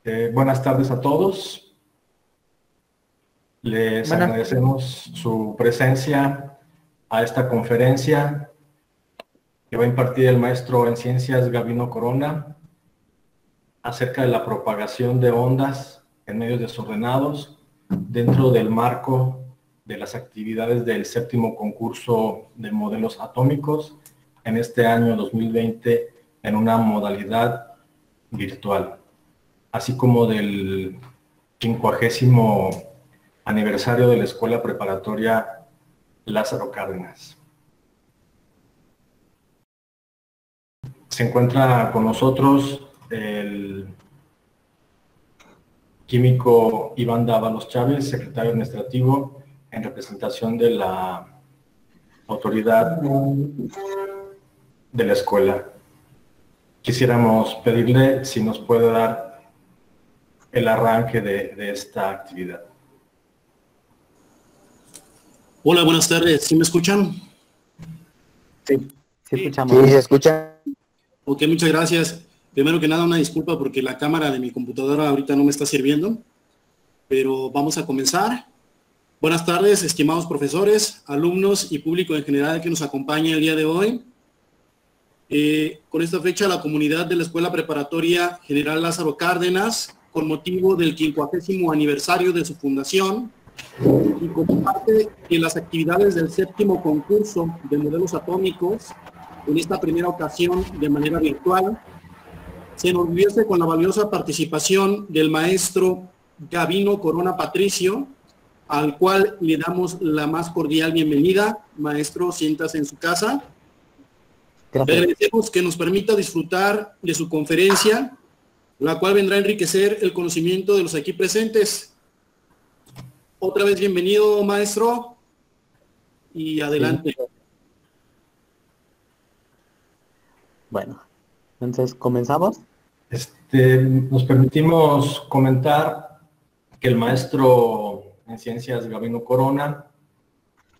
Buenas tardes a todos. Les Buenas, agradecemos su presencia a esta conferencia que va a impartir el maestro en ciencias Gabino Corona acerca de la propagación de ondas en medios desordenados dentro del marco de las actividades del séptimo concurso de modelos atómicos en este año 2020 en una modalidad virtual, así como del 50º aniversario de la Escuela Preparatoria Lázaro Cárdenas. Se encuentra con nosotros el químico Iván Dávalos Chávez, secretario administrativo, en representación de la autoridad de la escuela. Quisiéramos pedirle si nos puede dar el arranque de esta actividad. Hola, buenas tardes. ¿Sí me escuchan? sí Sí. escuchamos. Sí, se escucha. Ok, muchas gracias. Primero que nada, una disculpa porque la cámara de mi computadora ahorita no me está sirviendo, pero vamos a comenzar. Buenas tardes, estimados profesores, alumnos y público en general que nos acompaña el día de hoy. Con esta fecha, la comunidad de la Escuela Preparatoria General Lázaro Cárdenas, con motivo del 50º aniversario de su fundación, y como parte de las actividades del séptimo concurso de modelos atómicos, en esta primera ocasión de manera virtual, se enorgullece con la valiosa participación del maestro Gabino Corona Patricio, al cual le damos la más cordial bienvenida. Maestro, siéntase en su casa. Le Gracias. agradecemos que nos permita disfrutar de su conferencia, la cual vendrá a enriquecer el conocimiento de los aquí presentes. Otra vez bienvenido, maestro, y adelante. Sí. Bueno, entonces comenzamos. Nos permitimos comentar que el maestro en ciencias Gabino Corona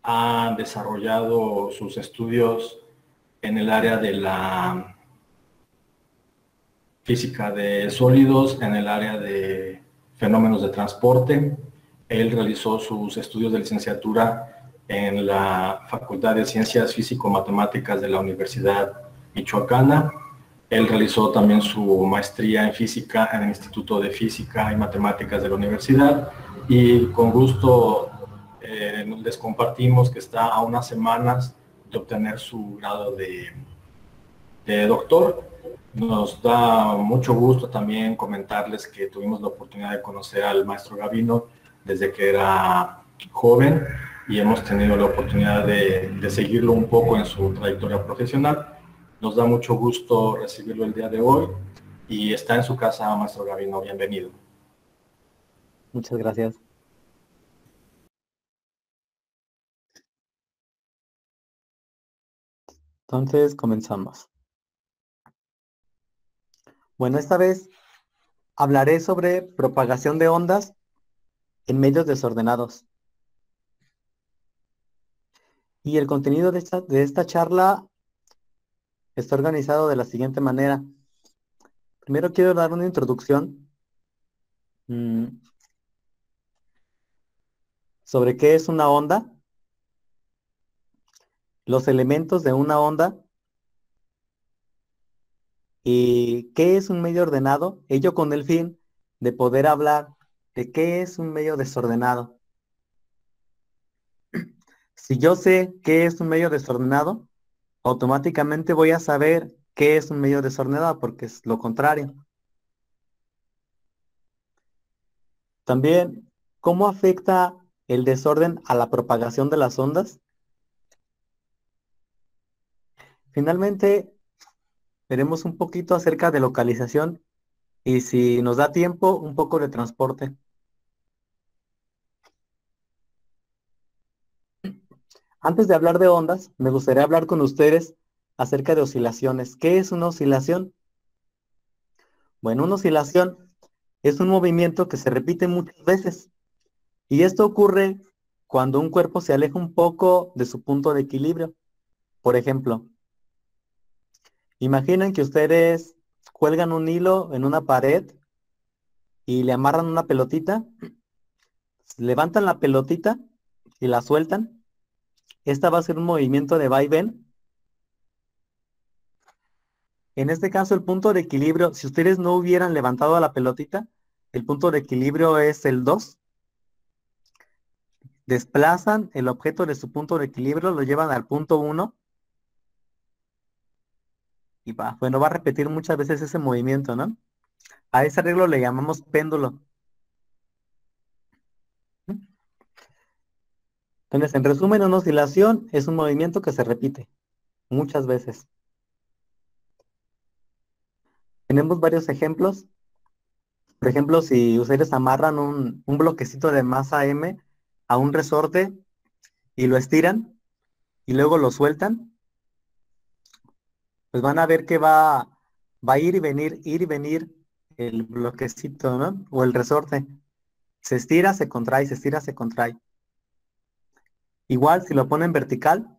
ha desarrollado sus estudios en el área de la física de sólidos, en el área de fenómenos de transporte. Él realizó sus estudios de licenciatura en la Facultad de Ciencias Físico-Matemáticas de la Universidad Michoacana. Él realizó también su maestría en física en el Instituto de Física y Matemáticas de la universidad, y con gusto les compartimos que está a unas semanas de obtener su grado de doctor. Nos da mucho gusto también comentarles que tuvimos la oportunidad de conocer al maestro Gabino desde que era joven, y hemos tenido la oportunidad de seguirlo un poco en su trayectoria profesional. Nos da mucho gusto recibirlo el día de hoy, y está en su casa, maestro Gabino. Bienvenido. Muchas gracias. Entonces comenzamos. Bueno, esta vez hablaré sobre propagación de ondas en medios desordenados. Y el contenido de esta charla está organizado de la siguiente manera. Primero quiero dar una introducción sobre qué es una onda, los elementos de una onda y qué es un medio ordenado, ello con el fin de poder hablar de qué es un medio desordenado. Si yo sé qué es un medio desordenado, automáticamente voy a saber qué es un medio desordenado, porque es lo contrario. También, ¿cómo afecta el desorden a la propagación de las ondas? Finalmente, veremos un poquito acerca de localización y, si nos da tiempo, un poco de transporte. Antes de hablar de ondas, me gustaría hablar con ustedes acerca de oscilaciones. ¿Qué es una oscilación? Bueno, una oscilación es un movimiento que se repite muchas veces, y esto ocurre cuando un cuerpo se aleja un poco de su punto de equilibrio. Por ejemplo, imaginen que ustedes cuelgan un hilo en una pared y le amarran una pelotita, levantan la pelotita y la sueltan. Esta va a ser un movimiento de vaivén. En este caso, el punto de equilibrio, si ustedes no hubieran levantado la pelotita, el punto de equilibrio es el 2. Desplazan el objeto de su punto de equilibrio, lo llevan al punto 1 y bueno, va a repetir muchas veces ese movimiento, ¿no? A ese arreglo le llamamos péndulo. Entonces, en resumen, una oscilación es un movimiento que se repite muchas veces. Tenemos varios ejemplos. Por ejemplo, si ustedes amarran un bloquecito de masa M a un resorte y lo estiran y luego lo sueltan, pues van a ver que va a ir y venir el bloquecito, ¿no? O el resorte. Se estira, se contrae, se estira, se contrae. Igual, si lo ponen vertical,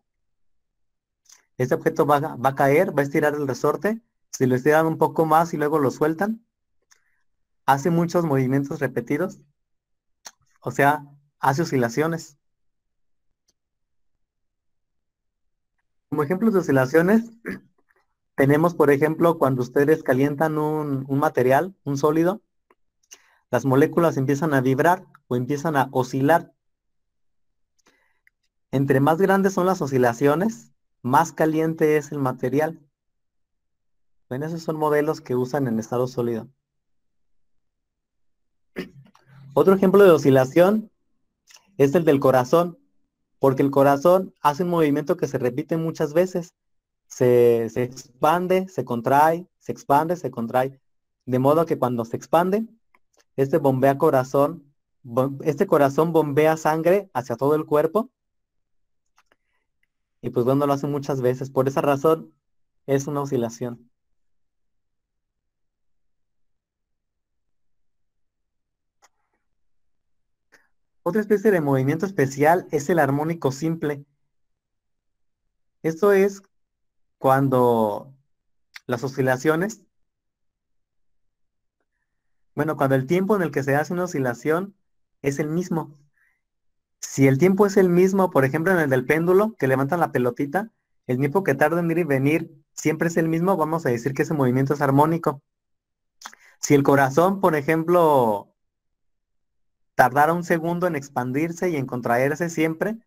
este objeto va a caer, va a estirar el resorte. Si lo estiran un poco más y luego lo sueltan, hace muchos movimientos repetidos, o sea, hace oscilaciones. Como ejemplos de oscilaciones, tenemos, por ejemplo, cuando ustedes calientan un material, un sólido, las moléculas empiezan a vibrar o empiezan a oscilar. Entre más grandes son las oscilaciones, más caliente es el material. Bueno, esos son modelos que usan en estado sólido. Otro ejemplo de oscilación es el del corazón, porque el corazón hace un movimiento que se repite muchas veces. Se expande, se contrae, se expande, se contrae. De modo que cuando se expande, este corazón bombea sangre hacia todo el cuerpo. Y pues bueno, lo hace muchas veces. Por esa razón, es una oscilación. Otra especie de movimiento especial es el armónico simple. Esto es cuando las oscilaciones, bueno, cuando el tiempo en el que se hace una oscilación es el mismo. Si el tiempo es el mismo, por ejemplo, en el del péndulo, que levantan la pelotita, el tiempo que tarda en ir y venir siempre es el mismo, vamos a decir que ese movimiento es armónico. Si el corazón, por ejemplo, tardara un segundo en expandirse y en contraerse siempre,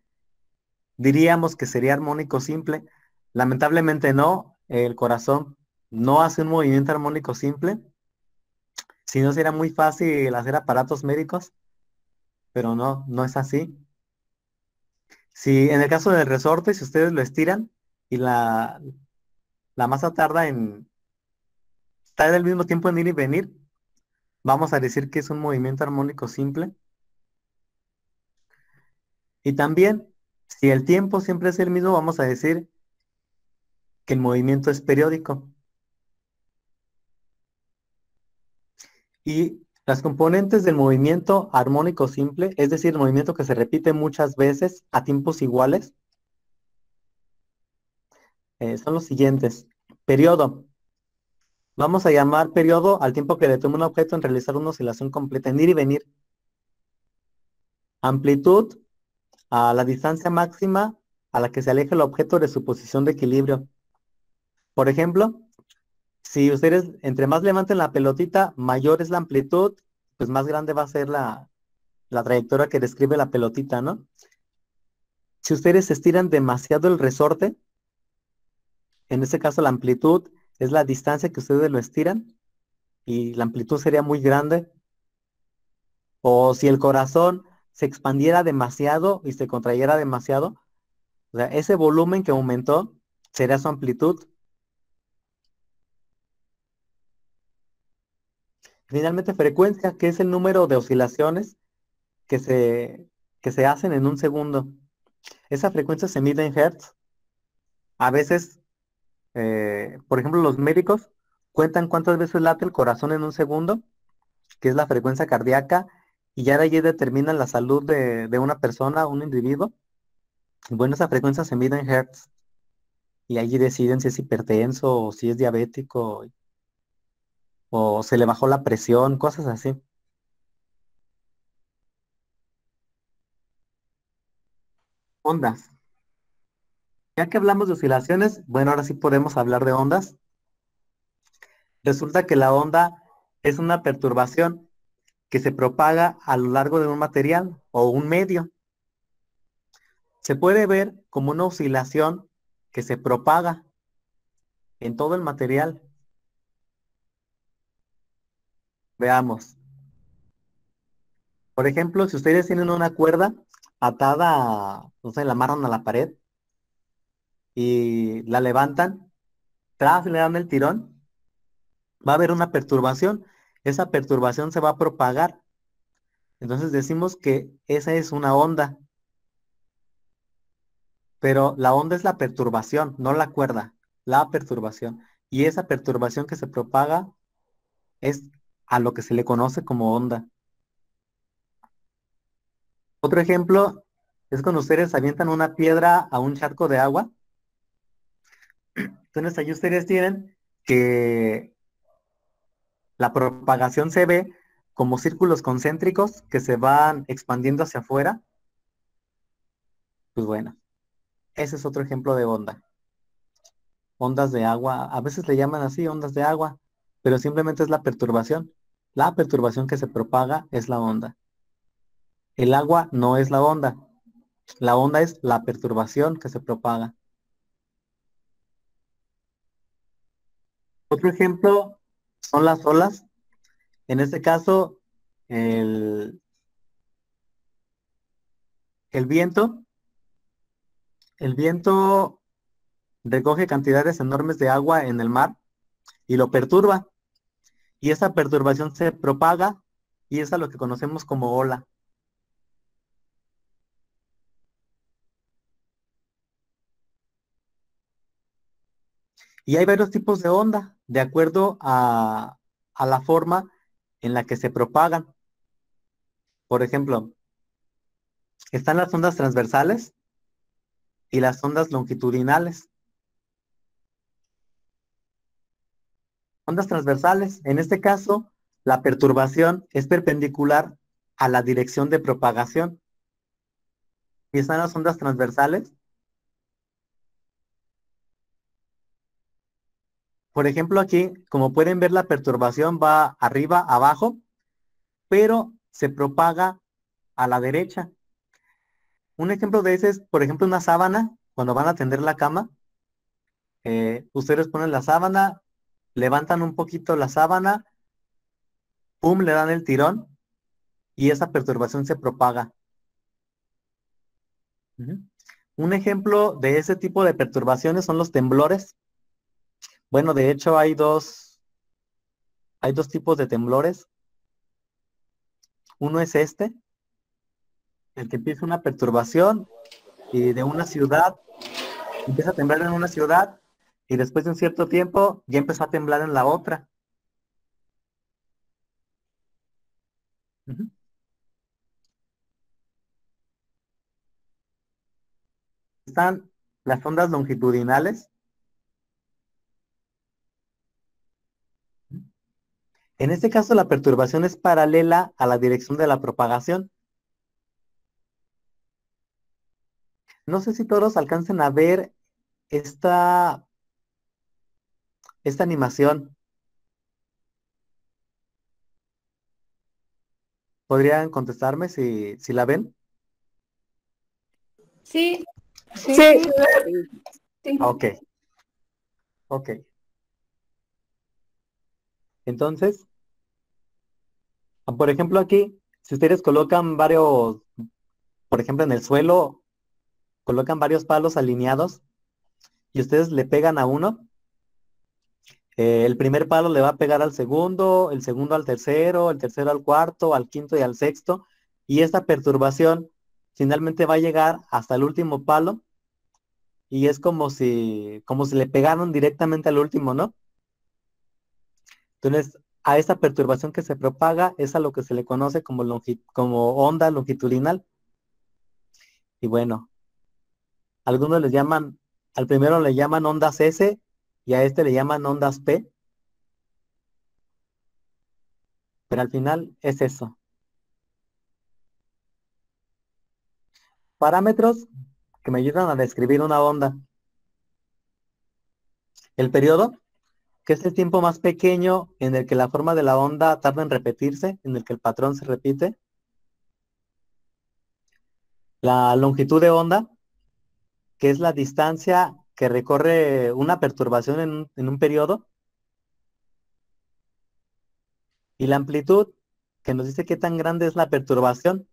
diríamos que sería armónico simple. Lamentablemente no, el corazón no hace un movimiento armónico simple, si no sería muy fácil hacer aparatos médicos, pero no, no es así. Si en el caso del resorte, si ustedes lo estiran y la masa tarda el mismo tiempo en ir y venir, vamos a decir que es un movimiento armónico simple. Y también, si el tiempo siempre es el mismo, vamos a decir que el movimiento es periódico. Y las componentes del movimiento armónico simple, es decir, el movimiento que se repite muchas veces a tiempos iguales, son los siguientes. Periodo. Vamos a llamar periodo al tiempo que le toma un objeto en realizar una oscilación completa, en ir y venir. Amplitud a la distancia máxima a la que se aleja el objeto de su posición de equilibrio. Por ejemplo, si ustedes entre más levanten la pelotita, mayor es la amplitud, pues más grande va a ser la trayectoria que describe la pelotita, ¿no? Si ustedes estiran demasiado el resorte, en este caso la amplitud es la distancia que ustedes lo estiran y la amplitud sería muy grande. O si el corazón se expandiera demasiado y se contrayera demasiado, o sea, ese volumen que aumentó sería su amplitud. Finalmente, frecuencia, que es el número de oscilaciones que que se hacen en un segundo. Esa frecuencia se mide en hertz. A veces, por ejemplo, los médicos cuentan cuántas veces late el corazón en un segundo, que es la frecuencia cardíaca, y ya de allí determinan la salud de una persona, un individuo. Bueno, esa frecuencia se mide en hertz y allí deciden si es hipertenso o si es diabético o se le bajó la presión, cosas así. Ondas. Ya que hablamos de oscilaciones, bueno, ahora sí podemos hablar de ondas. Resulta que la onda es una perturbación que se propaga a lo largo de un material o un medio. Se puede ver como una oscilación que se propaga en todo el material. Veamos. Por ejemplo, si ustedes tienen una cuerda atada, no sé, la amarran a la pared y la levantan, tras le dan el tirón, va a haber una perturbación. Esa perturbación se va a propagar. Entonces decimos que esa es una onda, pero la onda es la perturbación, no la cuerda, la perturbación. Y esa perturbación que se propaga es a lo que se le conoce como onda. Otro ejemplo es cuando ustedes avientan una piedra a un charco de agua. Entonces ahí ustedes tienen que la propagación se ve como círculos concéntricos que se van expandiendo hacia afuera. Pues bueno, ese es otro ejemplo de onda. Ondas de agua, a veces le llaman así, ondas de agua, pero simplemente es la perturbación. La perturbación que se propaga es la onda. El agua no es la onda. La onda es la perturbación que se propaga. Otro ejemplo son las olas. En este caso, el, el viento, el viento recoge cantidades enormes de agua en el mar y lo perturba. Y esa perturbación se propaga y es a lo que conocemos como ola. Y hay varios tipos de onda, de acuerdo a la forma en la que se propagan. Por ejemplo, están las ondas transversales y las ondas longitudinales. Ondas transversales, en este caso, la perturbación es perpendicular a la dirección de propagación. Y están las ondas transversales. Por ejemplo, aquí, como pueden ver, la perturbación va arriba, abajo, pero se propaga a la derecha. Un ejemplo de ese es, por ejemplo, una sábana, cuando van a tender la cama, ustedes ponen la sábana, levantan un poquito la sábana, pum, le dan el tirón y esa perturbación se propaga. Ujú. Un ejemplo de ese tipo de perturbaciones son los temblores. Bueno, de hecho hay dos tipos de temblores. Uno es este, el que empieza una perturbación y de una ciudad, empieza a temblar en una ciudad y después de un cierto tiempo ya empezó a temblar en la otra. Ujú. Están las ondas longitudinales. En este caso, la perturbación es paralela a la dirección de la propagación. No sé si todos alcancen a ver esta, esta animación. ¿Podrían contestarme si la ven? Sí, sí, Sí, sí. Ok, ok. Entonces, por ejemplo, aquí, si ustedes colocan varios, por ejemplo, en el suelo, colocan varios palos alineados y ustedes le pegan a uno, el primer palo le va a pegar al segundo, el segundo al tercero, el tercero al cuarto, al quinto y al sexto, y esta perturbación finalmente va a llegar hasta el último palo y es como si le pegaron directamente al último, ¿no? Entonces, a esa perturbación que se propaga es a lo que se le conoce como, como onda longitudinal. Y bueno, algunos les llaman, al primero le llaman ondas S y a este le llaman ondas P, pero al final es eso. Parámetros que me ayudan a describir una onda. El periodo, que es el tiempo más pequeño en el que la forma de la onda tarda en repetirse, en el que el patrón se repite. La longitud de onda, que es la distancia que recorre una perturbación en un periodo. Y la amplitud, que nos dice qué tan grande es la perturbación.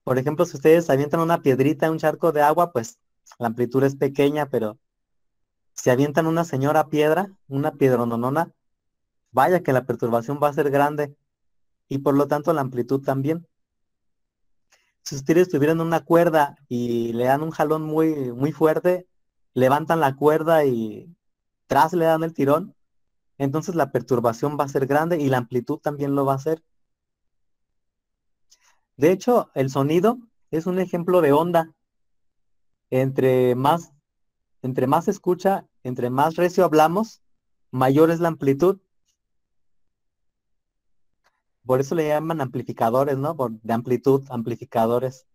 Por ejemplo, si ustedes avientan una piedrita en un charco de agua, pues la amplitud es pequeña, pero si avientan una señora piedra, una piedrononona, vaya que la perturbación va a ser grande y por lo tanto la amplitud también. Si ustedes tuvieran una cuerda y le dan un jalón muy, muy fuerte, levantan la cuerda y tras le dan el tirón, entonces la perturbación va a ser grande y la amplitud también lo va a ser. De hecho, el sonido es un ejemplo de onda. Entre más, entre más se escucha, entre más recio hablamos, mayor es la amplitud. Por eso le llaman amplificadores, ¿no? De amplitud, amplificadores,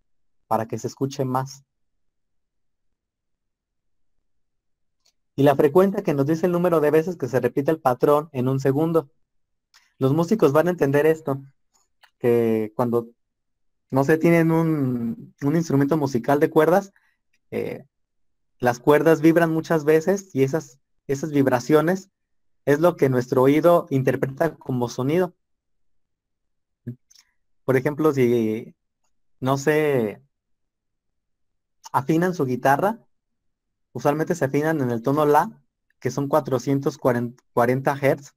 para que se escuche más. Y la frecuencia que nos dice el número de veces que se repite el patrón en un segundo. Los músicos van a entender esto, que cuando, no sé, tienen un instrumento musical de cuerdas, eh, las cuerdas vibran muchas veces y esas vibraciones es lo que nuestro oído interpreta como sonido. Por ejemplo, si, no sé, afinan su guitarra, usualmente se afinan en el tono La, que son 440 Hz.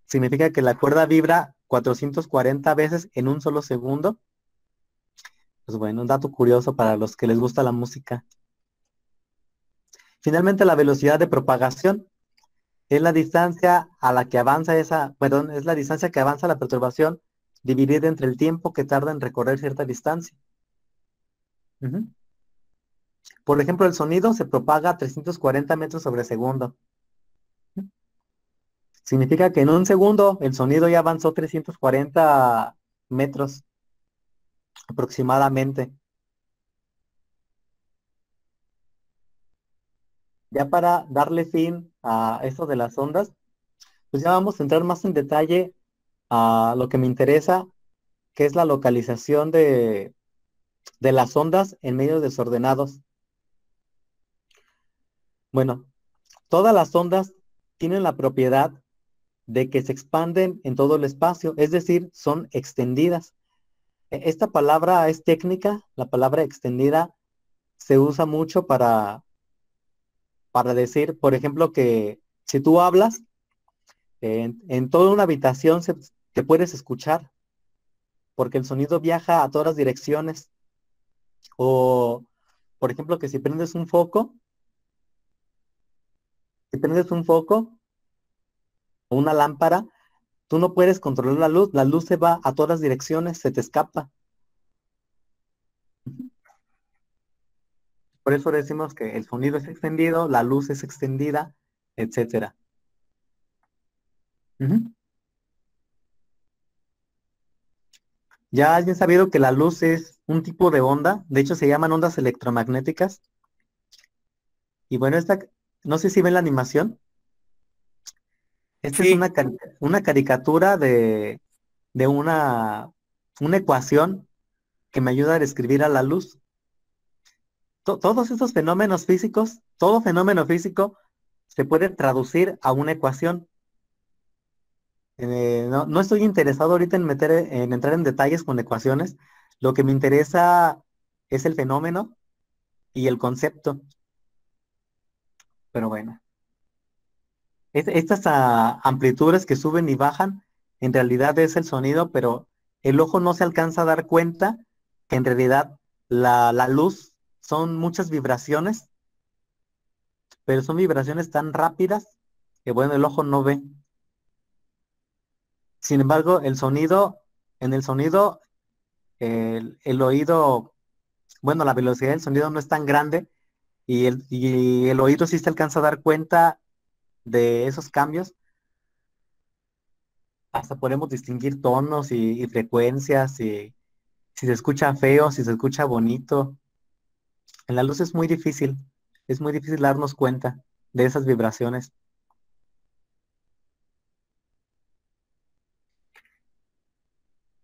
Significa que la cuerda vibra 440 veces en un solo segundo. Pues bueno, un dato curioso para los que les gusta la música. Finalmente, la velocidad de propagación es la distancia a la que avanza es la distancia que avanza la perturbación dividida entre el tiempo que tarda en recorrer cierta distancia. Ujú. Por ejemplo, el sonido se propaga a 340 metros sobre segundo. Significa que en un segundo el sonido ya avanzó 340 metros aproximadamente. Ya para darle fin a esto de las ondas, pues ya vamos a entrar más en detalle a lo que me interesa, que es la localización de las ondas en medios desordenados. Bueno, todas las ondas tienen la propiedad de que se expanden en todo el espacio, es decir, son extendidas. Esta palabra es técnica, la palabra extendida se usa mucho para decir, por ejemplo, que si tú hablas, en toda una habitación te puedes escuchar, porque el sonido viaja a todas las direcciones. O, por ejemplo, que si prendes un foco o una lámpara, tú no puedes controlar la luz se va a todas direcciones, se te escapa. Por eso decimos que el sonido es extendido, la luz es extendida, etcétera. Ujú. Ya alguien sabido que la luz es un tipo de onda, de hecho se llaman ondas electromagnéticas. Y bueno, no sé si ven la animación. Esta es Sí, una caricatura de una ecuación que me ayuda a describir a la luz. Todos estos fenómenos físicos, todo fenómeno físico se puede traducir a una ecuación. No estoy interesado ahorita en entrar en detalles con ecuaciones. Lo que me interesa es el fenómeno y el concepto. Pero bueno, estas amplitudes que suben y bajan, en realidad es el sonido, pero el ojo no se alcanza a dar cuenta que en realidad la luz son muchas vibraciones, pero son vibraciones tan rápidas que bueno, el ojo no ve. Sin embargo, en el sonido, el oído, bueno, la velocidad del sonido no es tan grande y el oído sí se alcanza a dar cuenta de esos cambios. Hasta podemos distinguir tonos y frecuencias, y si se escucha feo, si se escucha bonito. En la luz es muy difícil darnos cuenta de esas vibraciones.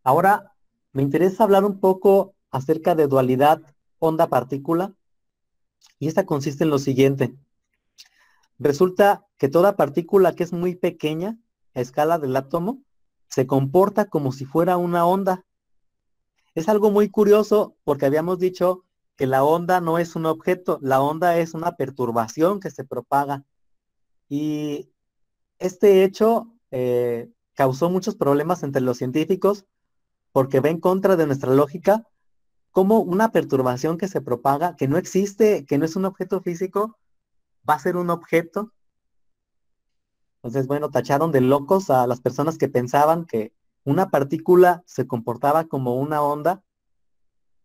Ahora me interesa hablar un poco acerca de dualidad onda-partícula, y esta consiste en lo siguiente. Resulta que toda partícula que es muy pequeña, a escala del átomo, se comporta como si fuera una onda. Es algo muy curioso porque habíamos dicho que la onda no es un objeto, la onda es una perturbación que se propaga. Y este hecho causó muchos problemas entre los científicos porque va en contra de nuestra lógica, como una perturbación que se propaga, que no existe, que no es un objeto físico, va a ser un objeto. Entonces, bueno, tacharon de locos a las personas que pensaban que una partícula se comportaba como una onda.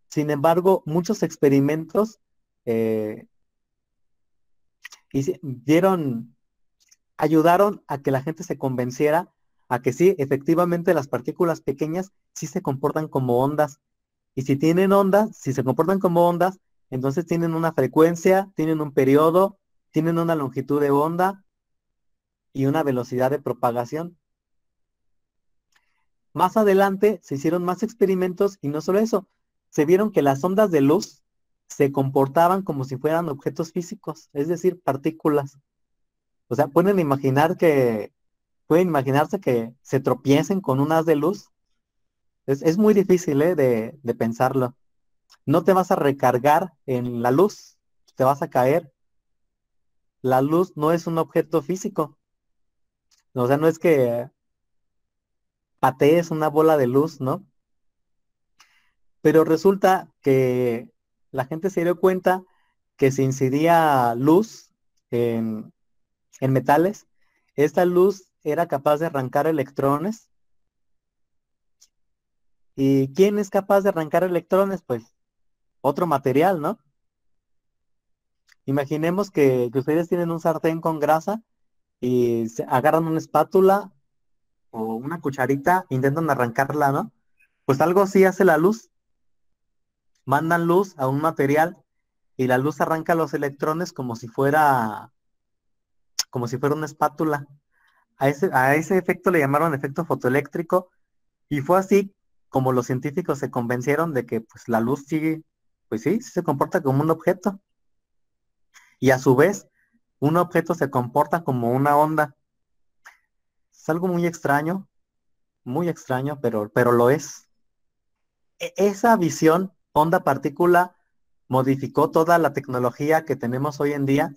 Sin embargo, muchos experimentos eh, dieron, ayudaron a que la gente se convenciera a que sí, efectivamente las partículas pequeñas sí se comportan como ondas. Y si tienen ondas, si se comportan como ondas, entonces tienen una frecuencia, tienen un periodo, tienen una longitud de onda y una velocidad de propagación. Más adelante se hicieron más experimentos y no solo eso, se vieron que las ondas de luz se comportaban como si fueran objetos físicos, es decir, partículas. O sea, pueden imaginarse que se tropiecen con un haz de luz. Es muy difícil, de pensarlo. No te vas a recargar en la luz, te vas a caer. La luz no es un objeto físico. O sea, no es que patees una bola de luz, ¿no? Pero resulta que la gente se dio cuenta que si incidía luz en, en metales, esta luz era capaz de arrancar electrones. ¿Y quién es capaz de arrancar electrones? Pues otro material, ¿no? Imaginemos que ustedes tienen un sartén con grasa y agarran una espátula o una cucharita, intentan arrancarla, ¿no? Pues algo así hace la luz. Mandan luz a un material y la luz arranca los electrones como si fuera una espátula. A ese efecto le llamaron efecto fotoeléctrico y fue así como los científicos se convencieron de que pues la luz sí, pues sí, sí se comporta como un objeto y a su vez un objeto se comporta como una onda. Es algo muy extraño, pero lo es. Esa visión onda-partícula modificó toda la tecnología que tenemos hoy en día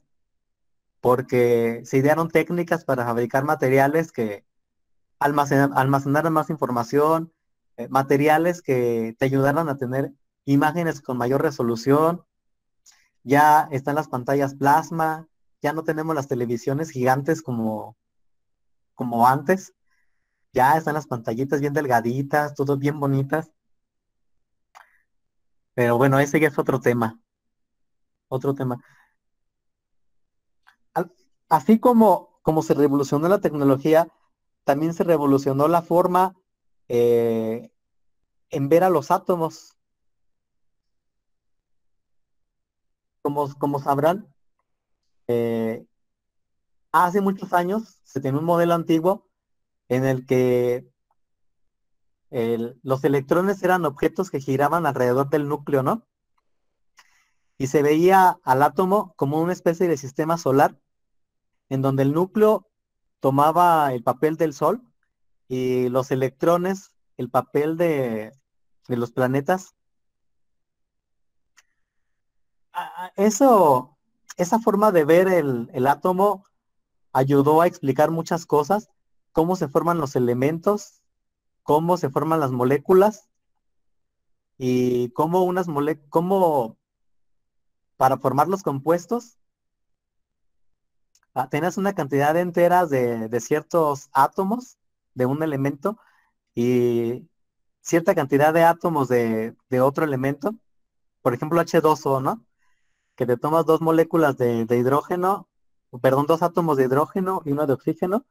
porque se idearon técnicas para fabricar materiales que almacenaran más información, materiales que te ayudaran a tener imágenes con mayor resolución. Ya están las pantallas plasma, ya no tenemos las televisiones gigantes como antes, ya están las pantallitas bien delgaditas, todo bien bonitas. Pero bueno, ese ya es otro tema, otro tema. Al- Así como se revolucionó la tecnología, también se revolucionó la forma eh, en ver a los átomos. Como sabrán, eh, hace muchos años se tenía un modelo antiguo en el que los electrones eran objetos que giraban alrededor del núcleo, ¿no? Y se veía al átomo como una especie de sistema solar, en donde el núcleo tomaba el papel del Sol y los electrones el papel de los planetas. Eso, esa forma de ver el átomo ayudó a explicar muchas cosas, cómo se forman los elementos, cómo se forman las moléculas y cómo para formar los compuestos, tenías una cantidad entera de ciertos átomos de un elemento y cierta cantidad de átomos de otro elemento, por ejemplo H2O, ¿no? Que te tomas dos moléculas de hidrógeno, perdón, dos átomos de hidrógeno y uno de oxígeno,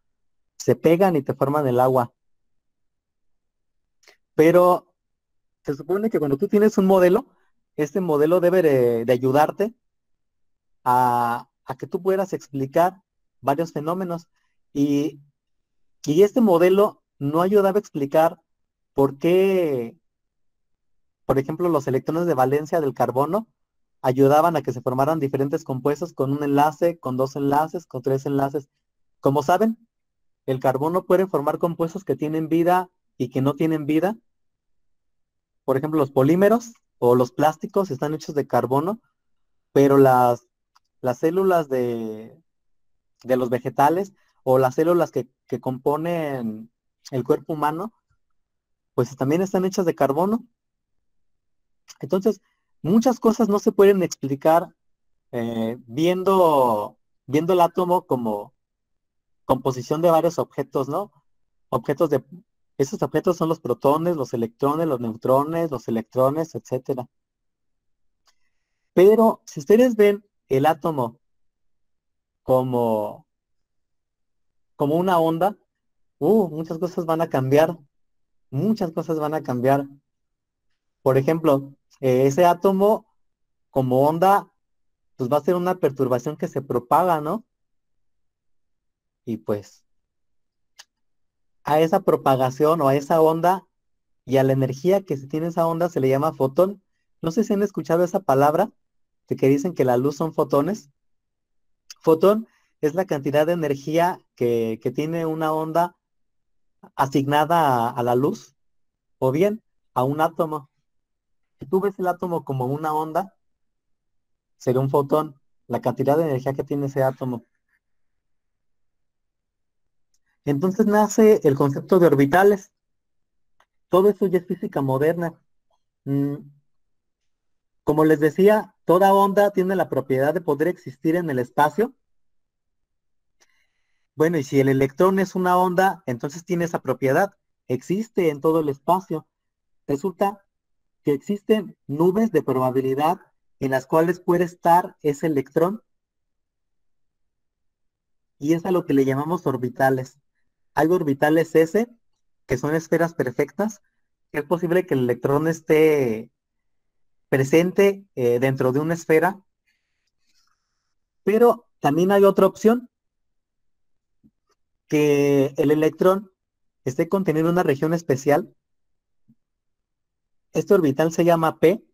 se pegan y te forman el agua. Pero se supone que cuando tú tienes un modelo, este modelo debe de ayudarte a que tú puedas explicar varios fenómenos. Y, y este modelo no ayudaba a explicar por qué, por ejemplo, los electrones de valencia del carbono ayudaban a que se formaran diferentes compuestos con un enlace, con dos enlaces, con tres enlaces. Como saben, el carbono puede formar compuestos que tienen vida y que no tienen vida. Por ejemplo, los polímeros o los plásticos están hechos de carbono, pero las células de los vegetales o las células que componen el cuerpo humano, pues también están hechas de carbono. Entonces, muchas cosas no se pueden explicar viendo el átomo como composición de varios objetos, ¿no? Objetos de... Esos objetos son los protones, los electrones, los neutrones, los electrones, etcétera. Pero si ustedes ven el átomo como, como una onda, muchas cosas van a cambiar, muchas cosas van a cambiar. Por ejemplo, ese átomo como onda, pues va a ser una perturbación que se propaga, ¿no? Y pues a esa propagación o a esa onda y a la energía que se tiene esa onda se le llama fotón. No sé si han escuchado esa palabra, de que dicen que la luz son fotones. Fotón es la cantidad de energía que tiene una onda asignada a la luz o bien a un átomo. Si tú ves el átomo como una onda, sería un fotón, la cantidad de energía que tiene ese átomo. Entonces nace el concepto de orbitales. Todo eso ya es física moderna. Mm, Como les decía, toda onda tiene la propiedad de poder existir en el espacio. Bueno, y si el electrón es una onda, entonces tiene esa propiedad. Existe en todo el espacio. Resulta que existen nubes de probabilidad en las cuales puede estar ese electrón y es a lo que le llamamos orbitales. Hay orbitales S, que son esferas perfectas, que es posible que el electrón esté presente dentro de una esfera, pero también hay otra opción, que el electrón esté contenido en una región especial. Este orbital se llama P,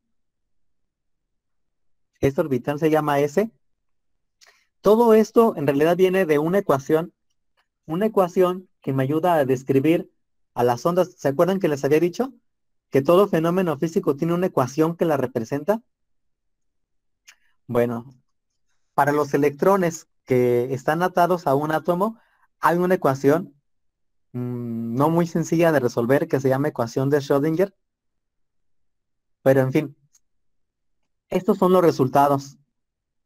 este orbital se llama S. Todo esto en realidad viene de una ecuación que me ayuda a describir a las ondas. ¿Se acuerdan que les había dicho que todo fenómeno físico tiene una ecuación que la representa? Bueno, para los electrones que están atados a un átomo, hay una ecuación no muy sencilla de resolver que se llama ecuación de Schrödinger. Pero en fin, estos son los resultados.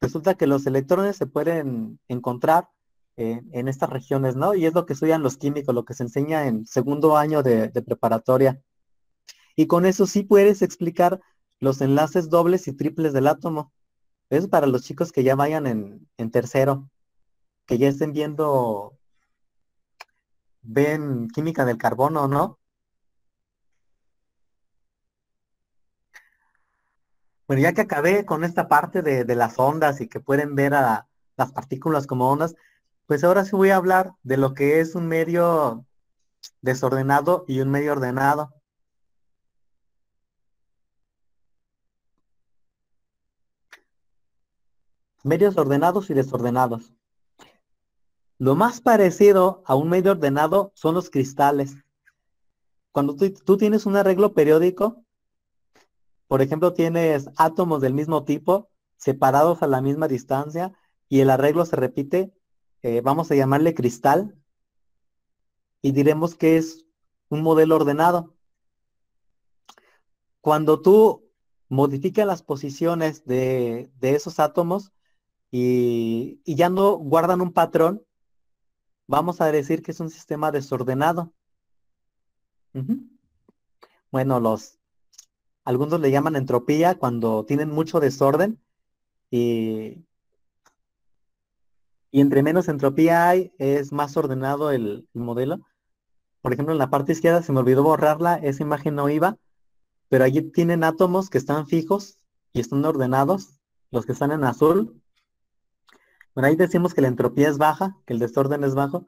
Resulta que los electrones se pueden encontrar en estas regiones, ¿no? Y es lo que estudian los químicos, lo que se enseña en segundo año de preparatoria. Y con eso sí puedes explicar los enlaces dobles y triples del átomo. Eso para los chicos que ya vayan en tercero, que ya estén ven química del carbono, ¿no? Bueno, ya que acabé con esta parte de las ondas y que pueden ver a las partículas como ondas, pues ahora sí voy a hablar de lo que es un medio desordenado y un medio ordenado. Medios ordenados y desordenados. Lo más parecido a un medio ordenado son los cristales. Cuando tú tienes un arreglo periódico, por ejemplo, tienes átomos del mismo tipo, separados a la misma distancia, y el arreglo se repite, vamos a llamarle cristal, y diremos que es un modelo ordenado. Cuando tú modificas las posiciones de esos átomos y ya no guardan un patrón, vamos a decir que es un sistema desordenado. Ujú. Bueno, algunos le llaman entropía cuando tienen mucho desorden y, y entre menos entropía hay, es más ordenado el modelo. Por ejemplo, en la parte izquierda se me olvidó borrarla, esa imagen no iba, pero allí tienen átomos que están fijos y están ordenados, los que están en azul, bueno, ahí decimos que la entropía es baja, que el desorden es bajo,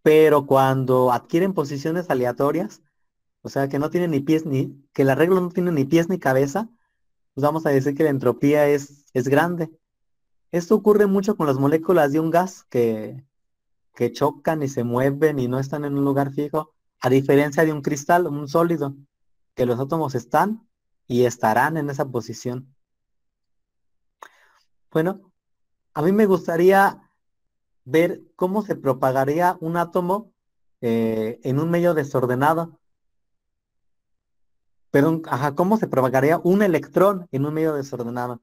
pero cuando adquieren posiciones aleatorias, o sea, que no tienen ni pies ni, que el arreglo no tiene ni pies ni cabeza, pues vamos a decir que la entropía es grande. Esto ocurre mucho con las moléculas de un gas que chocan y se mueven y no están en un lugar fijo, a diferencia de un cristal, un sólido, que los átomos están y estarán en esa posición. Bueno, a mí me gustaría ver cómo se propagaría un átomo en un medio desordenado. Perdón, ajá, cómo se propagaría un electrón en un medio desordenado.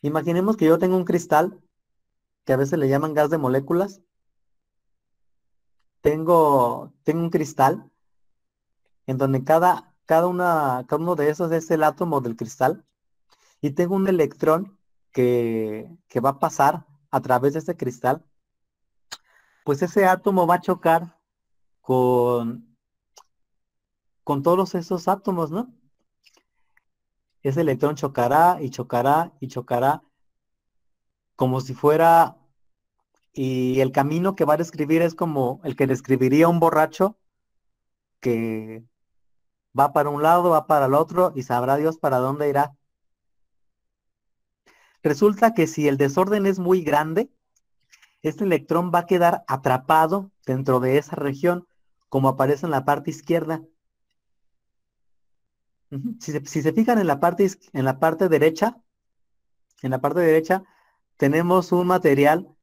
Imaginemos que yo tengo un cristal, que a veces le llaman gas de moléculas. Tengo un cristal en donde cada uno de esos es el átomo del cristal. Y tengo un electrón que va a pasar a través de ese cristal. Pues ese átomo va a chocar con, con todos esos átomos, ¿no? Ese electrón chocará y chocará y chocará como si fuera, y el camino que va a describir es como el que describiría un borracho que va para un lado, va para el otro y sabrá Dios para dónde irá. Resulta que si el desorden es muy grande, este electrón va a quedar atrapado dentro de esa región, como aparece en la parte izquierda. Si se fijan en la en la parte derecha tenemos un material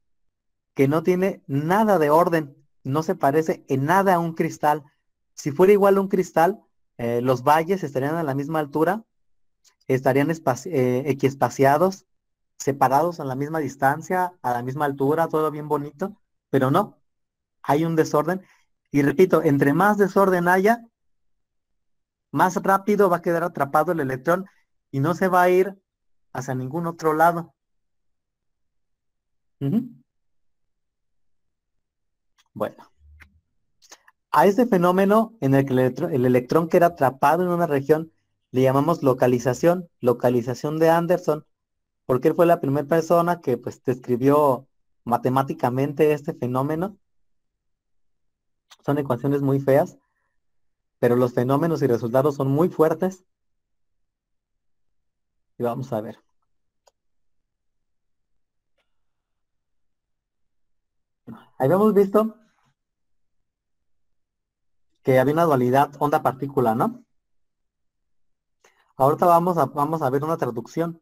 que no tiene nada de orden, no se parece en nada a un cristal. Si fuera igual a un cristal, los valles estarían a la misma altura, estarían equiespaciados, separados a la misma distancia, a la misma altura, todo bien bonito, pero no, hay un desorden. Y repito, entre más desorden haya, más rápido va a quedar atrapado el electrón y no se va a ir hacia ningún otro lado. Ujú. Bueno, a este fenómeno en el que el electrón queda atrapado en una región le llamamos localización, localización de Anderson, porque él fue la primera persona que pues describió matemáticamente este fenómeno. Son ecuaciones muy feas, pero los fenómenos y resultados son muy fuertes. Y vamos a ver. Habíamos visto que había una dualidad onda-partícula, ¿no? Ahorita vamos a ver una traducción.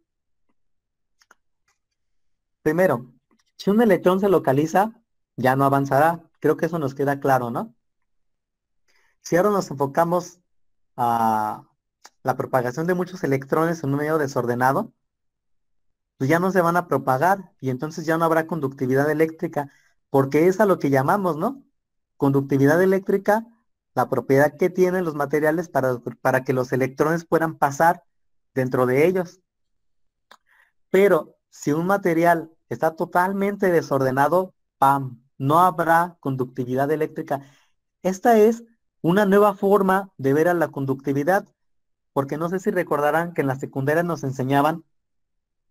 Primero, si un electrón se localiza, ya no avanzará. Creo que eso nos queda claro, ¿no? Si ahora nos enfocamos a la propagación de muchos electrones en un medio desordenado, pues ya no se van a propagar y entonces ya no habrá conductividad eléctrica, porque es a lo que llamamos, ¿no? Conductividad eléctrica, la propiedad que tienen los materiales para que los electrones puedan pasar dentro de ellos. Pero si un material está totalmente desordenado, ¡pam! No habrá conductividad eléctrica. Esta es una nueva forma de ver a la conductividad, porque no sé si recordarán que en la secundaria nos enseñaban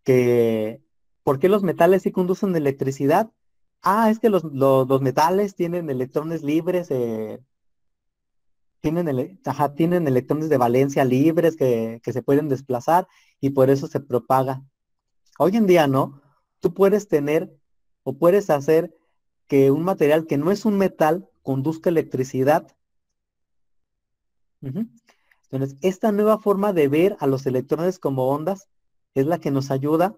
que ¿por qué los metales sí conducen electricidad? Ah, es que los metales tienen electrones libres, tienen electrones de valencia libres que se pueden desplazar y por eso se propaga. Hoy en día no, tú puedes tener o puedes hacer que un material que no es un metal conduzca electricidad. Ujú. Entonces, esta nueva forma de ver a los electrones como ondas es la que nos ayuda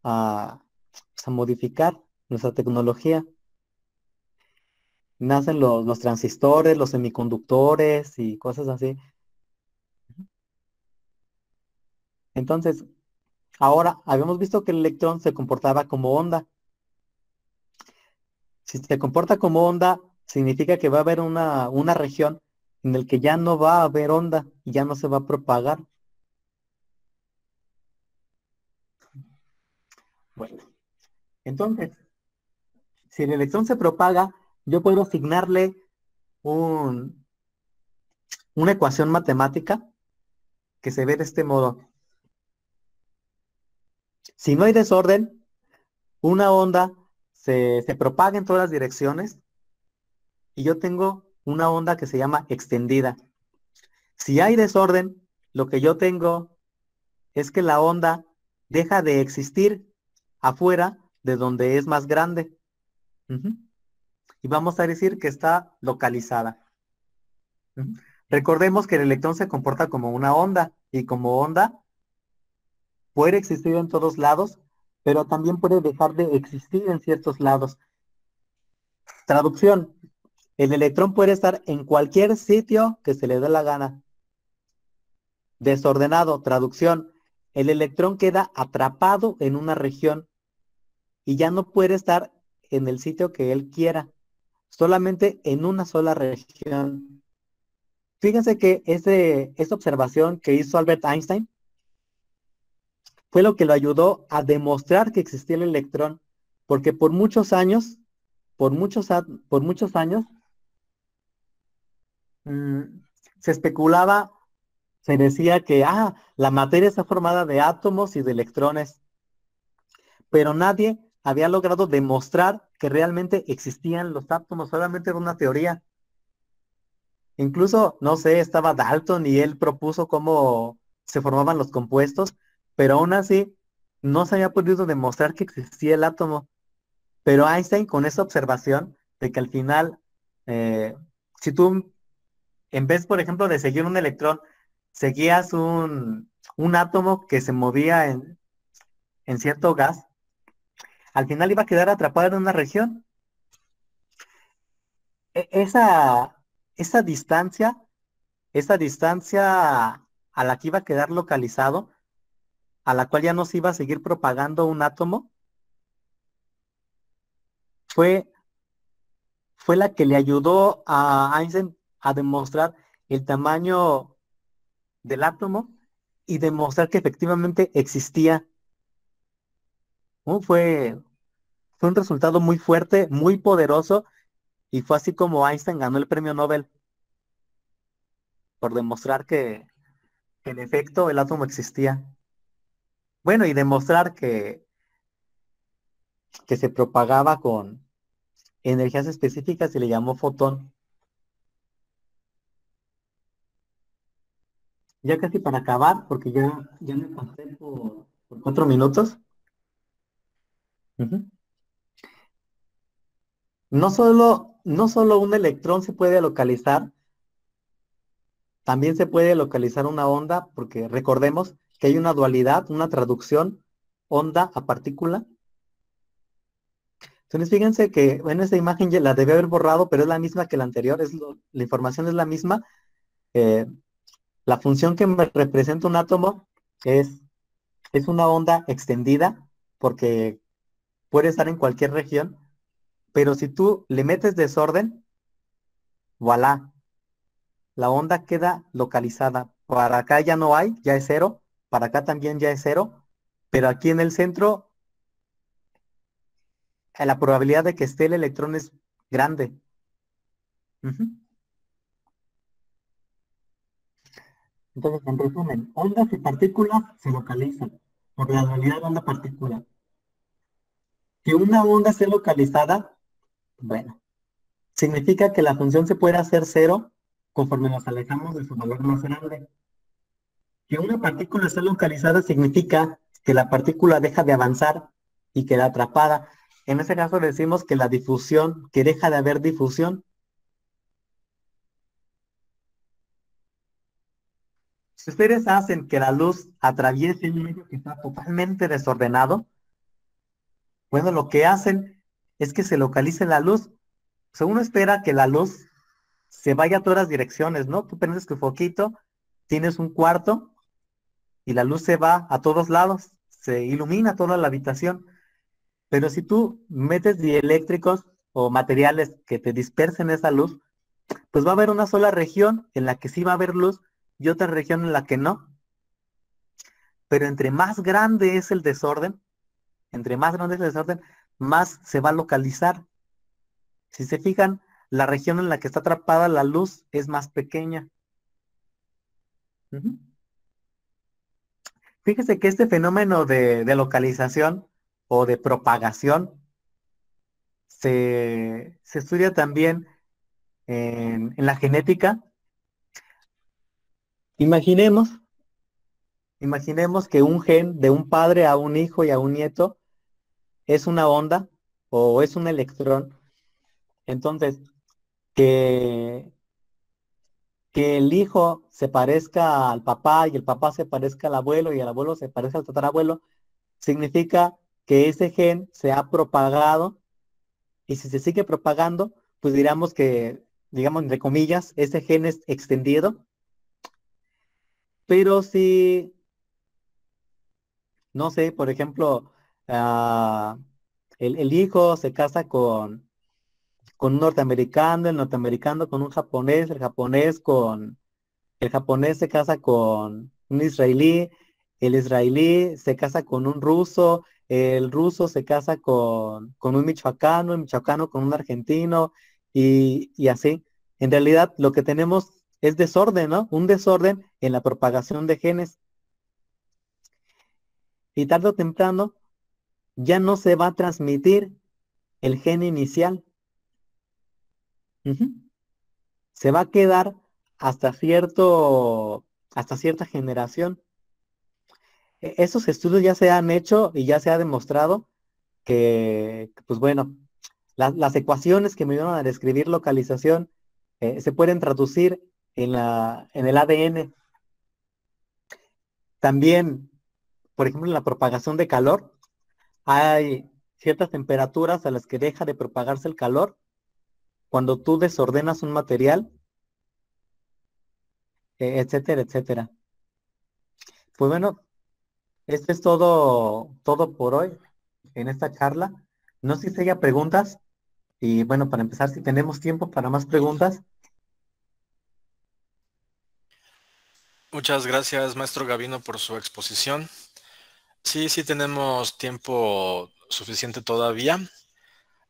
a, pues, a modificar nuestra tecnología. Nacen los transistores, los semiconductores y cosas así. Entonces, ahora habíamos visto que el electrón se comportaba como onda. Si se comporta como onda, significa que va a haber una región en la que ya no va a haber onda y ya no se va a propagar. Bueno, entonces, si el electrón se propaga, yo puedo asignarle un, una ecuación matemática que se ve de este modo. Si no hay desorden, una onda se propaga en todas las direcciones y yo tengo una onda que se llama extendida. Si hay desorden, lo que yo tengo es que la onda deja de existir afuera de donde es más grande. Ujú. Y vamos a decir que está localizada. Ujú. Recordemos que el electrón se comporta como una onda y como onda puede existir en todos lados, pero también puede dejar de existir en ciertos lados. Traducción, el electrón puede estar en cualquier sitio que se le dé la gana. Desordenado, traducción, el electrón queda atrapado en una región y ya no puede estar en el sitio que él quiera, solamente en una sola región. Fíjense que esa observación que hizo Albert Einstein fue lo que lo ayudó a demostrar que existía el electrón, porque por muchos años, por muchos años, mm, se especulaba, se decía que la materia está formada de átomos y de electrones, pero nadie había logrado demostrar que realmente existían los átomos, solamente era una teoría. Incluso, no sé, estaba Dalton y él propuso cómo se formaban los compuestos, pero aún así no se había podido demostrar que existía el átomo. Pero Einstein, con esa observación de que al final, eh, si tú, en vez, por ejemplo, de seguir un electrón, seguías un átomo que se movía en cierto gas, al final iba a quedar atrapado en una región. E- esa, esa distancia, esa distancia a la que iba a quedar localizado, a la cual ya no se iba a seguir propagando un átomo, fue, fue la que le ayudó a Einstein a demostrar el tamaño del átomo y demostrar que efectivamente existía. ¿No? Fue un resultado muy fuerte, muy poderoso, y fue así como Einstein ganó el premio Nobel por demostrar que en efecto el átomo existía. Bueno, y demostrar que se propagaba con energías específicas y le llamó fotón. Ya casi para acabar, porque ya me pasé por 4 minutos. Ujú. No solo un electrón se puede localizar, también se puede localizar una onda, porque recordemos que hay una dualidad, una traducción, onda a partícula. Entonces fíjense que en esta imagen ya la debí haber borrado, pero es la misma que la anterior, la información es la misma. Eh, la función que me representa un átomo es, es una onda extendida, porque puede estar en cualquier región, pero si tú le metes desorden, voilà, la onda queda localizada. Para acá ya no hay, ya es cero, para acá también ya es cero, pero aquí en el centro la probabilidad de que esté el electrón es grande. Ujú. Entonces, en resumen, ondas y partículas se localizan por la dualidad onda-partícula. Que una onda esté localizada, bueno, significa que la función se puede hacer cero conforme nos alejamos de su valor más grande. Que una partícula esté localizada significa que la partícula deja de avanzar y queda atrapada. En ese caso decimos que la difusión, que deja de haber difusión. Si ustedes hacen que la luz atraviese un medio que está totalmente desordenado, bueno, lo que hacen es que se localice la luz. O sea, uno espera que la luz se vaya a todas las direcciones, ¿no? Tú prendes tu foquito, tienes un cuarto y la luz se va a todos lados, se ilumina toda la habitación. Pero si tú metes dieléctricos o materiales que te dispersen esa luz, pues va a haber una sola región en la que sí va a haber luz y otra región en la que no. Pero entre más grande es el desorden, entre más grande es el desorden, más se va a localizar. Si se fijan, la región en la que está atrapada la luz es más pequeña. Ujú. Fíjese que este fenómeno de localización o de propagación se estudia también en la genética. Imaginemos, imaginemos que un gen de un padre a un hijo y a un nieto es una onda o es un electrón. Entonces, que, que el hijo se parezca al papá y el papá se parezca al abuelo y el abuelo se parezca al tatarabuelo, significa que ese gen se ha propagado y si se sigue propagando, pues diríamos que, digamos, entre comillas, ese gen es extendido. Pero si, no sé, por ejemplo, ah, el hijo se casa con un norteamericano, el norteamericano con un japonés, el japonés se casa con un israelí, el israelí se casa con un ruso, el ruso se casa con un michoacano, el michoacano con un argentino y así. En realidad lo que tenemos es desorden, ¿no? Un desorden en la propagación de genes. Y tarde o temprano ya no se va a transmitir el gen inicial. Ujú. Se va a quedar hasta hasta cierta generación. Esos estudios ya se han hecho y ya se ha demostrado pues bueno, las ecuaciones que me ayudan a describir localización se pueden traducir en el ADN. También, por ejemplo, en la propagación de calor, hay ciertas temperaturas a las que deja de propagarse el calor cuando tú desordenas un material, etcétera, etcétera. Pues bueno, esto es todo por hoy en esta charla. No sé si haya preguntas. Y bueno, para empezar, si tenemos tiempo para más preguntas. Muchas gracias, maestro Gavino, por su exposición. Sí, sí tenemos tiempo suficiente todavía.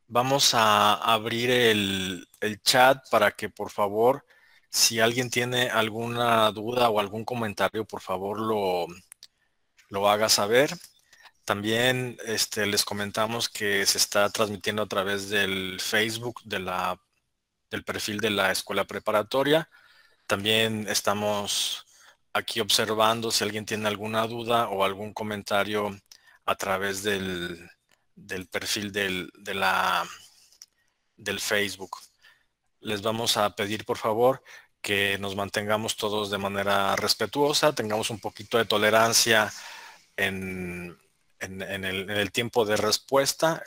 Vamos a abrir el chat para que, por favor, si alguien tiene alguna duda o algún comentario, por favor lo haga saber. También les comentamos que se está transmitiendo a través del Facebook del perfil de la escuela preparatoria. También estamos aquí observando si alguien tiene alguna duda o algún comentario a través del perfil del Facebook. Les vamos a pedir, por favor, que nos mantengamos todos de manera respetuosa, tengamos un poquito de tolerancia en el tiempo de respuesta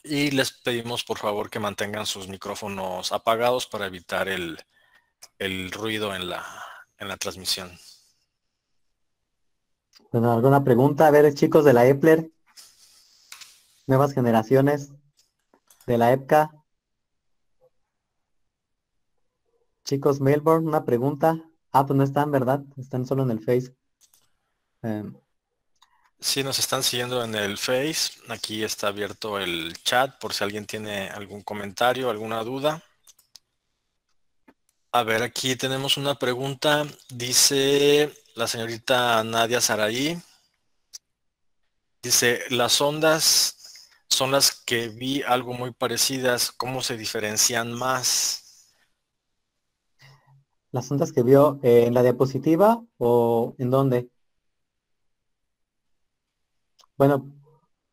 y les pedimos, por favor, que mantengan sus micrófonos apagados para evitar el ruido en la transmisión. Bueno, ¿alguna pregunta? A ver, chicos de la Epler, nuevas generaciones de la EPCA. Chicos, Melbourne, una pregunta. Ah, pues no están, ¿verdad? Están solo en el Face. Sí, nos están siguiendo en el Face. Aquí está abierto el chat por si alguien tiene algún comentario, alguna duda. A ver, aquí tenemos una pregunta. Dice la señorita Nadia Saraí. Dice, las ondas son las que vi algo muy parecidas. ¿Cómo se diferencian más? ¿Las ondas que vio en la diapositiva o en dónde? Bueno,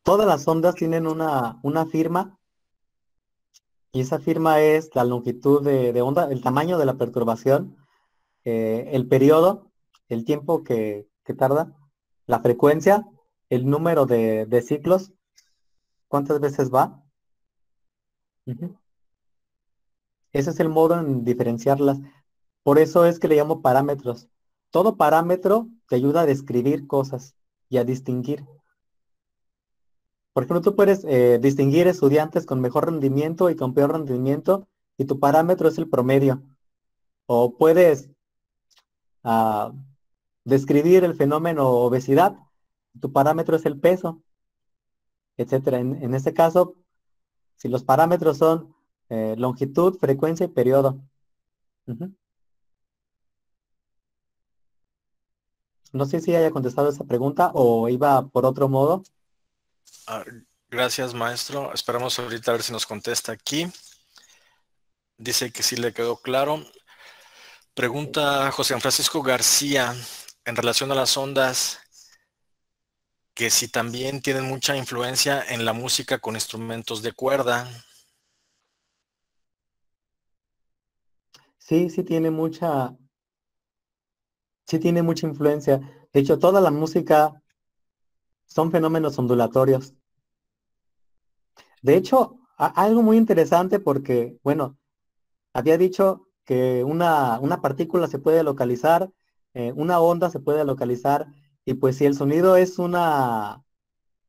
todas las ondas tienen una firma y esa firma es la longitud de onda, el tamaño de la perturbación, el periodo, el tiempo que tarda, la frecuencia, el número de ciclos, cuántas veces va. Ujú. Ese es el modo en diferenciarlas. Por eso es que le llamo parámetros. Todo parámetro te ayuda a describir cosas y a distinguir. Por ejemplo, tú puedes distinguir estudiantes con mejor rendimiento y con peor rendimiento y tu parámetro es el promedio. O puedes ah, describir el fenómeno obesidad, tu parámetro es el peso, etcétera. En este caso, si los parámetros son longitud, frecuencia y periodo. Ujú. No sé si haya contestado esa pregunta o iba por otro modo. Ah, gracias, maestro. Esperamos ahorita a ver si nos contesta aquí. Dice que sí le quedó claro. Pregunta José Francisco García en relación a las ondas, que si también tienen mucha influencia en la música con instrumentos de cuerda. Sí, sí tiene mucha influencia. De hecho, toda la música son fenómenos ondulatorios. De hecho, algo muy interesante porque, bueno, había dicho que una partícula se puede localizar, una onda se puede localizar, y pues si el sonido es una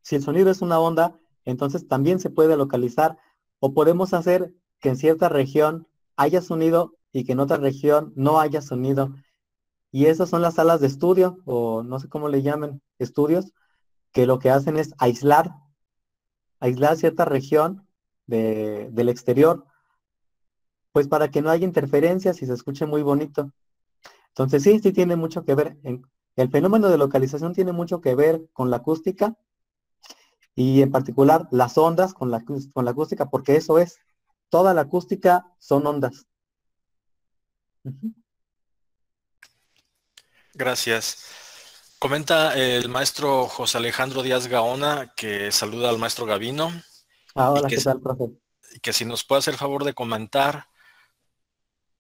onda, entonces también se puede localizar, o podemos hacer que en cierta región haya sonido y que en otra región no haya sonido. Y esas son las salas de estudio, o no sé cómo le llaman, estudios, que lo que hacen es aislar cierta región del exterior, pues para que no haya interferencias y se escuche muy bonito. Entonces sí, sí tiene mucho que ver. El fenómeno de localización tiene mucho que ver con la acústica y en particular las ondas con la acústica, porque eso es, toda la acústica son ondas. Ujú. Gracias. Comenta el maestro José Alejandro Díaz Gaona que saluda al maestro Gavino Ah, y hola, ¿qué tal, profe? que si nos puede hacer favor de comentar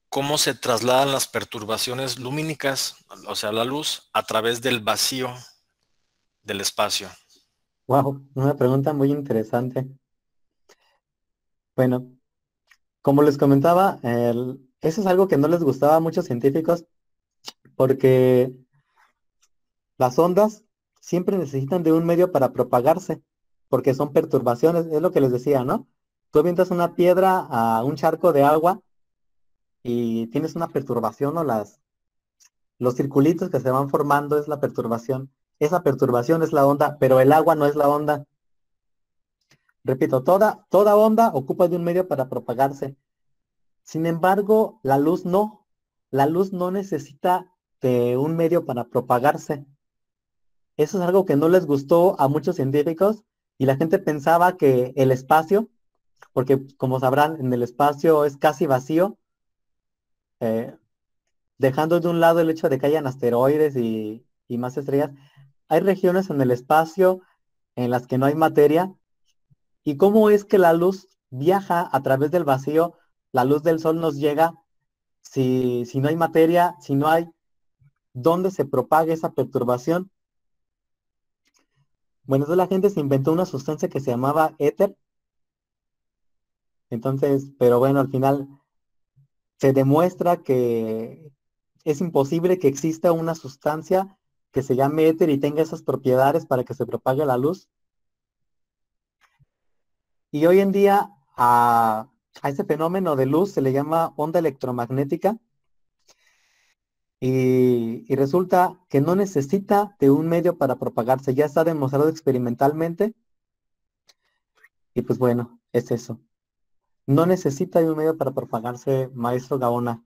cómo se trasladan las perturbaciones lumínicas, o sea, la luz, a través del vacío del espacio. Wow, una pregunta muy interesante. Bueno, como les comentaba, eso es algo que no les gustaba a muchos científicos porque las ondas siempre necesitan de un medio para propagarse, porque son perturbaciones, es lo que les decía, ¿no? Tú avientas una piedra a un charco de agua y tienes una perturbación, o los circulitos que se van formando es la perturbación. Esa perturbación es la onda, pero el agua no es la onda. Repito, toda onda ocupa de un medio para propagarse. Sin embargo, la luz no. La luz no necesita de un medio para propagarse. Eso es algo que no les gustó a muchos científicos y la gente pensaba que el espacio, porque como sabrán, en el espacio es casi vacío, eh, dejando de un lado el hecho de que hayan asteroides y más estrellas, hay regiones en el espacio en las que no hay materia. ¿Y cómo es que la luz viaja a través del vacío? La luz del sol nos llega si no hay materia, si no hay dónde se propague esa perturbación. Bueno, entonces la gente se inventó una sustancia que se llamaba éter. Entonces, pero bueno, al final se demuestra que es imposible que exista una sustancia que se llame éter y tenga esas propiedades para que se propague la luz. Y hoy en día a ese fenómeno de luz se le llama onda electromagnética y resulta que no necesita de un medio para propagarse. Ya está demostrado experimentalmente y pues bueno, es eso. No necesita de un medio para propagarse, maestro Gaona.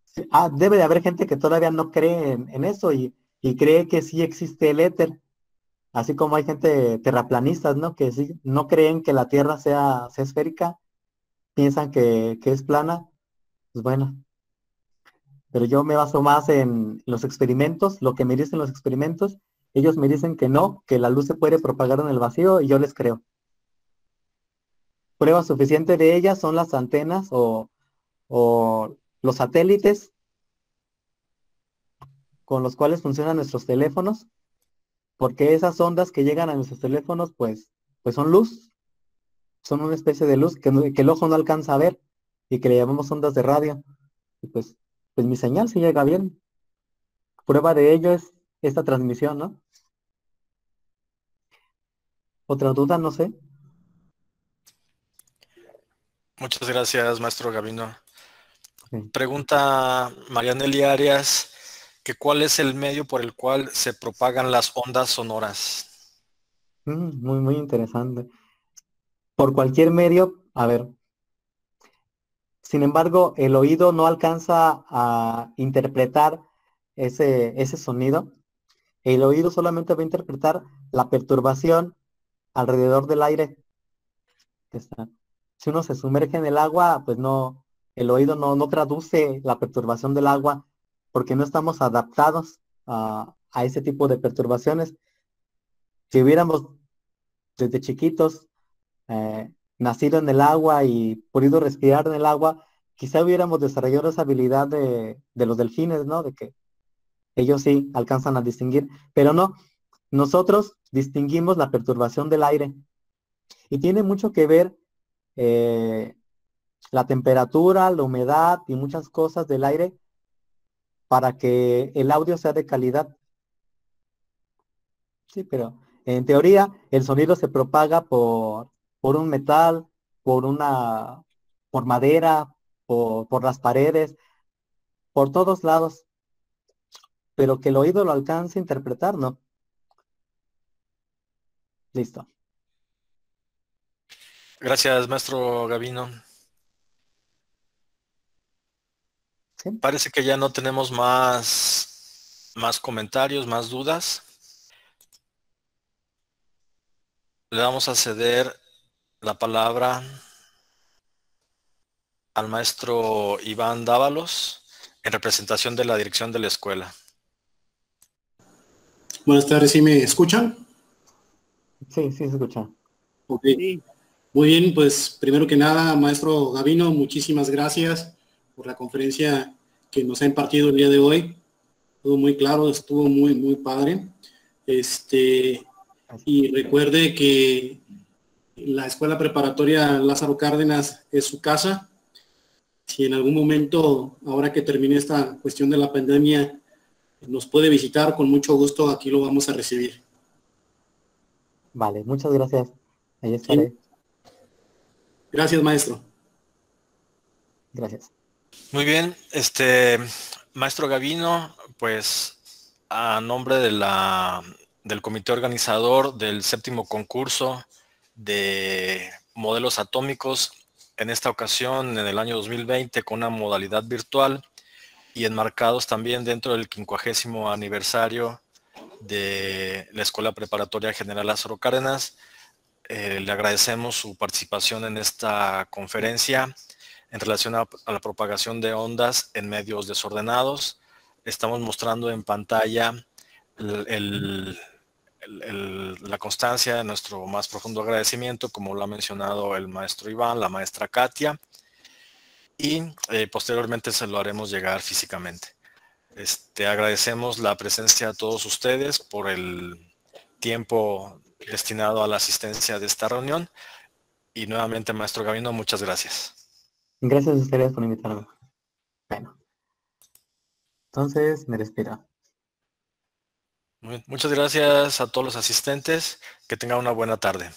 Sí, debe de haber gente que todavía no cree en eso y cree que sí existe el éter, así como hay gente terraplanistas, ¿no? Que sí, no creen que la Tierra sea esférica, piensan que es plana. Pues bueno, pero yo me baso más en los experimentos, lo que me dicen los experimentos. Ellos me dicen que no, que la luz se puede propagar en el vacío y yo les creo. Prueba suficiente de ellas son las antenas o los satélites con los cuales funcionan nuestros teléfonos, porque esas ondas que llegan a nuestros teléfonos, pues son luz, son una especie de luz que el ojo no alcanza a ver y que le llamamos ondas de radio. Y pues mi señal sí llega bien. Prueba de ello es esta transmisión, ¿no? Otra duda, no sé. Muchas gracias, maestro Gavino. Sí. Pregunta Marianely Arias que cuál es el medio por el cual se propagan las ondas sonoras. Muy, muy interesante. Por cualquier medio, a ver, Sin embargo, el oído no alcanza a interpretar ese sonido. El oído solamente va a interpretar la perturbación alrededor del aire que está. Si uno se sumerge en el agua, pues no, el oído no traduce la perturbación del agua porque no estamos adaptados a ese tipo de perturbaciones. Si hubiéramos desde chiquitos nacido en el agua y podido respirar en el agua, quizá hubiéramos desarrollado esa habilidad de los delfines, ¿no? De que ellos sí alcanzan a distinguir, pero no, nosotros distinguimos la perturbación del aire y tiene mucho que ver eh, la temperatura, la humedad y muchas cosas del aire para que el audio sea de calidad. Sí, pero en teoría el sonido se propaga por un metal, por una, por madera, por las paredes, por todos lados, pero que el oído lo alcance a interpretar, ¿no? Listo. Gracias, maestro Gavino. ¿Sí? Parece que ya no tenemos más comentarios, más dudas. Le vamos a ceder la palabra al maestro Iván Dávalos en representación de la dirección de la escuela. Buenas tardes, ¿sí me escuchan? Sí, se escucha. Ok. Muy bien, pues primero que nada, maestro Gavino, muchísimas gracias por la conferencia que nos ha impartido el día de hoy. Todo muy claro, estuvo muy padre. Y recuerde que la Escuela Preparatoria Lázaro Cárdenas es su casa. Si en algún momento, ahora que termine esta cuestión de la pandemia, nos puede visitar, con mucho gusto, aquí lo vamos a recibir. Vale, muchas gracias. Ahí Sí. estaré. Gracias, maestro. Gracias. Muy bien, maestro Gavino, pues a nombre del comité organizador del 7º concurso de modelos atómicos, en esta ocasión en el año 2020 con una modalidad virtual y enmarcados también dentro del 50º aniversario de la Escuela Preparatoria General Lázaro Cárdenas, le agradecemos su participación en esta conferencia en relación a la propagación de ondas en medios desordenados. Estamos mostrando en pantalla la constancia de nuestro más profundo agradecimiento, como lo ha mencionado el maestro Iván, la maestra Katia, y posteriormente se lo haremos llegar físicamente. Agradecemos la presencia de todos ustedes por el tiempo destinado a la asistencia de esta reunión, y nuevamente, maestro Gavino, muchas gracias. Gracias a ustedes por invitarme. Bueno, entonces me despido. Muchas gracias a todos los asistentes. Que tengan una buena tarde.